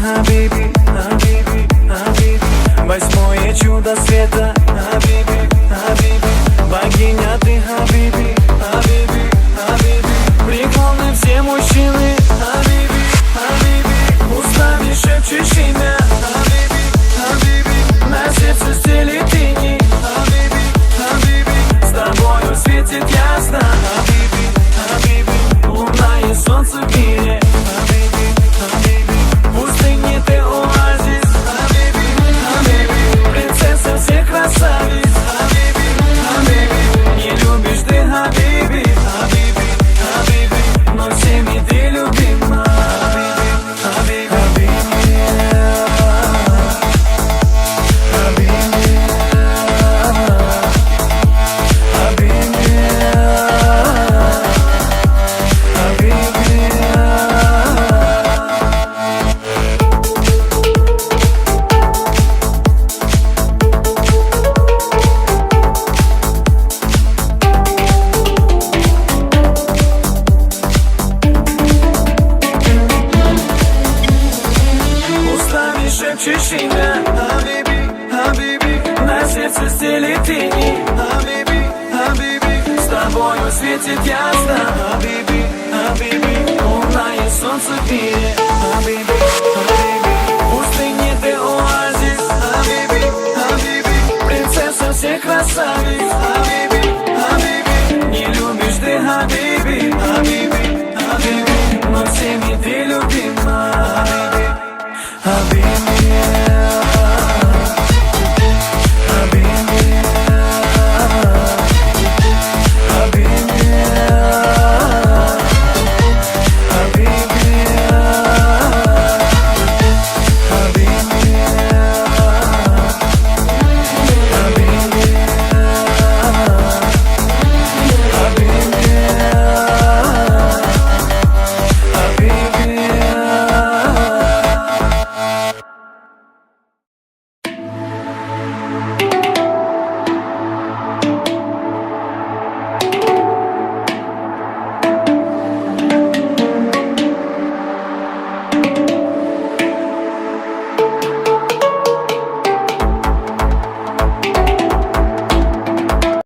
Хабиби, Хабиби, Хабиби. Восьмое чудо света, Хабиби, Хабиби. Богиня ты, Хабиби, Хабиби, Хабиби. Преклонны все мужчины, Хабиби, Хабиби. Устами шепчешь имя, Хабиби, Хабиби. На сердце стелит тени, Хабиби, Хабиби. С тобою светит ясно, Хабиби, Хабиби. Луна и солнце в мире, Хабиби, Хабиби. В пустыне ты оазис, Хабиби, Хабиби. Принцесса всех красавиц, Хабиби, Хабиби. Не любишь ты, Хабиби, Хабиби, Хабиби. Но всеми ты любима, Хабиби, Хабиби, Хабиби, устами шепчешь имя.